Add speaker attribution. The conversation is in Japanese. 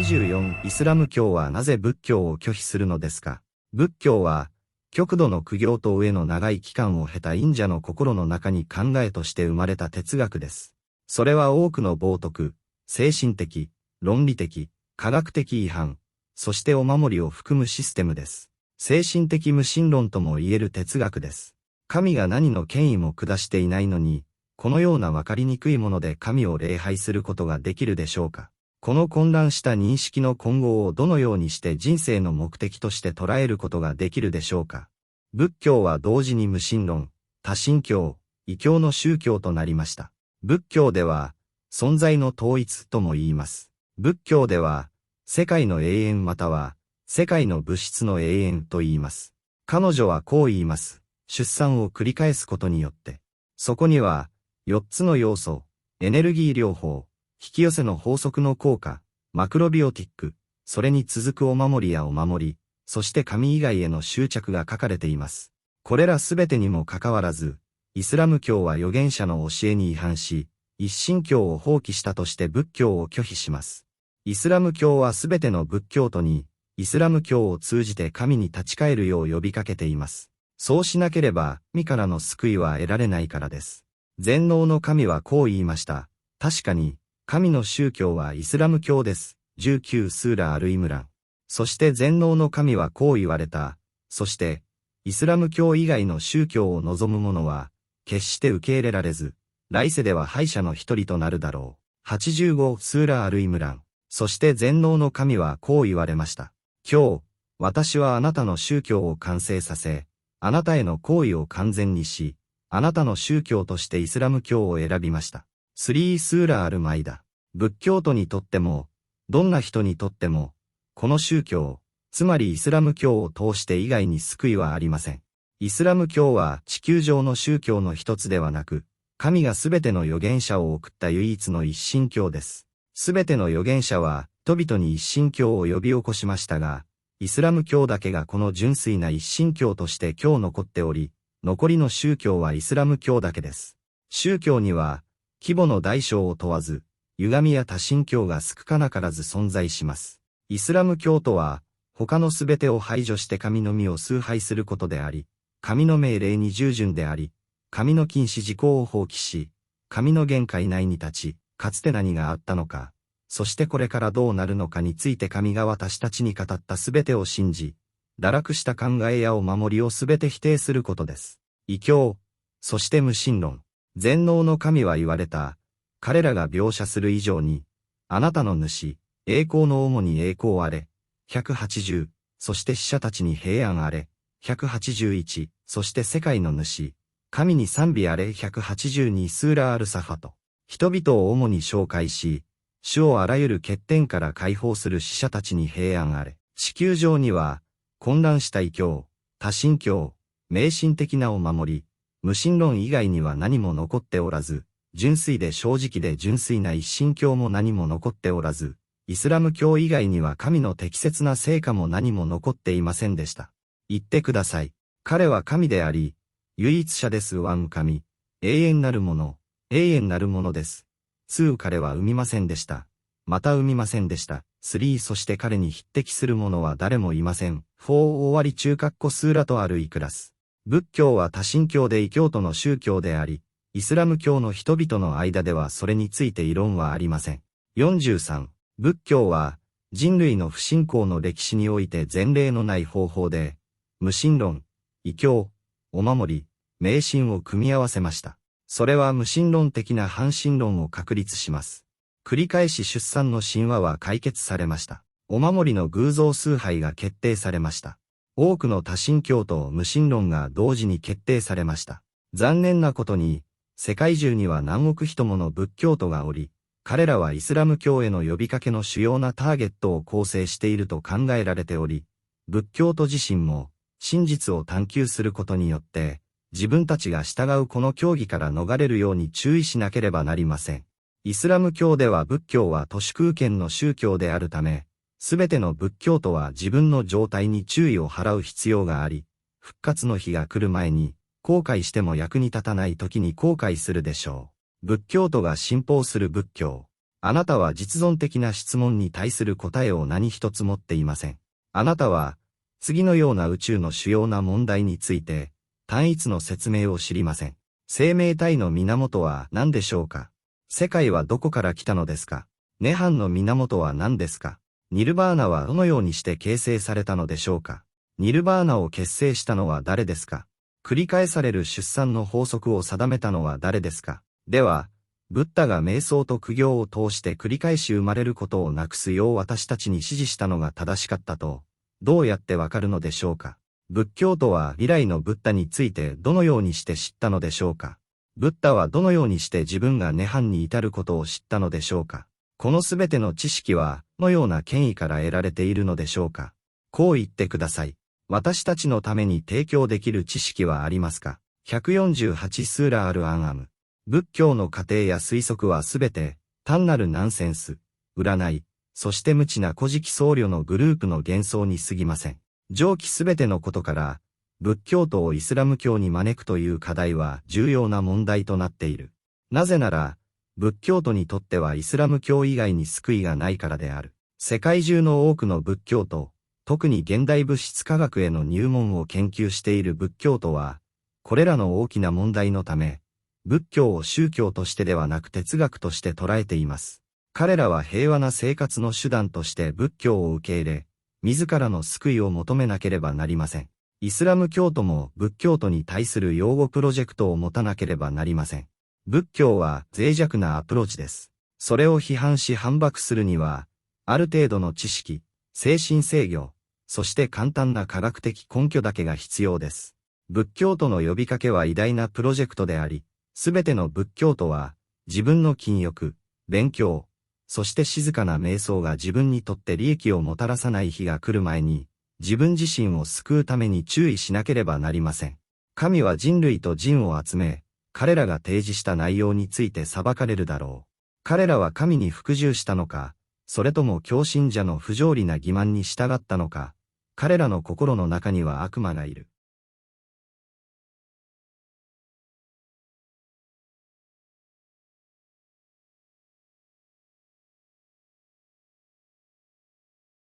Speaker 1: 24、イスラム教はなぜ仏教を拒否するのですか？仏教は、極度の苦行と飢えの長い期間を経た忍者の心の中に考えとして生まれた哲学です。それは多くの冒涜、精神的、論理的、科学的違反、そしてお守りを含むシステムです。精神的無神論とも言える哲学です。神が何の権威も下していないのに、このようなわかりにくいもので神を礼拝することができるでしょうか？この混乱した認識の混合をどのようにして人生の目的として捉えることができるでしょうか？仏教は同時に無神論、多神教、異教の宗教となりました。仏教では、存在の統一とも言います。仏教では、世界の永遠または、世界の物質の永遠と言います。彼女はこう言います。出産を繰り返すことによって。そこには、4つの要素、エネルギー療法、引き寄せの法則の効果、マクロビオティック、それに続くお守りやお守り、そして神以外への執着が書かれています。これらすべてにもかかわらず、イスラム教は預言者の教えに違反し、一神教を放棄したとして仏教を拒否します。イスラム教はすべての仏教徒に、イスラム教を通じて神に立ち返るよう呼びかけています。そうしなければ、神からの救いは得られないからです。全能の神はこう言いました。確かに、神の宗教はイスラム教です。19スーラ・アル・イムラン。そして全能の神はこう言われた。そして、イスラム教以外の宗教を望む者は、決して受け入れられず、来世では敗者の一人となるだろう。85スーラ・アル・イムラン。そして全能の神はこう言われました。今日、私はあなたの宗教を完成させ、あなたへの行為を完全にし、あなたの宗教としてイスラム教を選びました。3スーラ・アル・マイダ。仏教徒にとっても、どんな人にとっても、この宗教、つまりイスラム教を通して以外に救いはありません。イスラム教は地球上の宗教の一つではなく、神がすべての預言者を送った唯一の一神教です。すべての預言者は人々に一神教を呼び起こしましたが、イスラム教だけがこの純粋な一神教として今日残っており、残りの宗教はイスラム教だけです。宗教には、規模の大小を問わず、歪みや多神教が少なからず存在します。イスラム教とは、他のすべてを排除して神のみを崇拝することであり、神の命令に従順であり、神の禁止事項を放棄し、神の限界内に立ち、かつて何があったのか、そしてこれからどうなるのかについて神が私たちに語ったすべてを信じ、堕落した考えやお守りをすべて否定することです。異教、そして無神論。全能の神は言われた。彼らが描写する以上に、あなたの主、栄光の主に栄光あれ。180、そして死者たちに平安あれ。181、そして世界の主、神に賛美あれ。182スーラ・アル・サファト。人々を主に紹介し、主をあらゆる欠点から解放する死者たちに平安あれ。地球上には、混乱した異教、多神教、迷信的なお守り、無神論以外には何も残っておらず、純粋で正直で純粋な一神教も何も残っておらず、イスラム教以外には神の適切な成果も何も残っていませんでした。言ってください。彼は神であり、唯一者です。ワン神、永遠なるもの、永遠なるものです。2彼は生みませんでした。また生みませんでした。3そして彼に匹敵する者は誰もいません。4終わり中括弧スーラとあるイクラス。仏教は多神教で異教徒の宗教であり、イスラム教の人々の間ではそれについて異論はありません。43仏教は人類の不信仰の歴史において前例のない方法で、無神論、異教、お守り、迷信を組み合わせました。それは無神論的な反神論を確立します。繰り返し出産の神話は解決されました。お守りの偶像崇拝が決定されました。多くの多神教と無神論が同時に決定されました。残念なことに、世界中には何億人もの仏教徒がおり、彼らはイスラム教への呼びかけの主要なターゲットを構成していると考えられており、仏教徒自身も真実を探求することによって、自分たちが従うこの教義から逃れるように注意しなければなりません。イスラム教では仏教は都市空間の宗教であるため、すべての仏教徒は自分の状態に注意を払う必要があり、復活の日が来る前に、後悔しても役に立たない時に後悔するでしょう。仏教徒が信奉する仏教。あなたは実存的な質問に対する答えを何一つ持っていません。あなたは、次のような宇宙の主要な問題について、単一の説明を知りません。生命体の源は何でしょうか？世界はどこから来たのですか？涅槃の源は何ですか？ニルバーナはどのようにして形成されたのでしょうか？ニルバーナを結成したのは誰ですか？繰り返される出産の法則を定めたのは誰ですか？では、ブッダが瞑想と苦行を通して繰り返し生まれることをなくすよう私たちに指示したのが正しかったと、どうやってわかるのでしょうか？仏教徒は未来のブッダについてどのようにして知ったのでしょうか？ブッダはどのようにして自分が涅槃に至ることを知ったのでしょうか？このすべての知識は、どのような権威から得られているのでしょうか？こう言ってください。私たちのために提供できる知識はありますか？148スーラールアンアム。仏教の過程や推測はすべて、単なるナンセンス、占い、そして無知な古事記僧侶のグループの幻想に過ぎません。上記すべてのことから、仏教徒をイスラム教に招くという課題は重要な問題となっている。なぜなら、仏教徒にとってはイスラム教以外に救いがないからである。世界中の多くの仏教徒、特に現代物質科学への入門を研究している仏教徒は、これらの大きな問題のため、仏教を宗教としてではなく哲学として捉えています。彼らは平和な生活の手段として仏教を受け入れ、自らの救いを求めなければなりません。イスラム教徒も仏教徒に対する擁護プロジェクトを持たなければなりません。仏教は脆弱なアプローチです。それを批判し反駁するには、ある程度の知識、精神制御、そして簡単な科学的根拠だけが必要です。仏教徒の呼びかけは偉大なプロジェクトであり、すべての仏教徒は、自分の禁欲、勉強、そして静かな瞑想が自分にとって利益をもたらさない日が来る前に、自分自身を救うために注意しなければなりません。神は人類と人を集め、彼らが提示した内容について裁かれるだろう。彼らは神に服従したのか、それとも狂信者の不条理な欺瞞に従ったのか、彼らの心の中には悪魔がいる。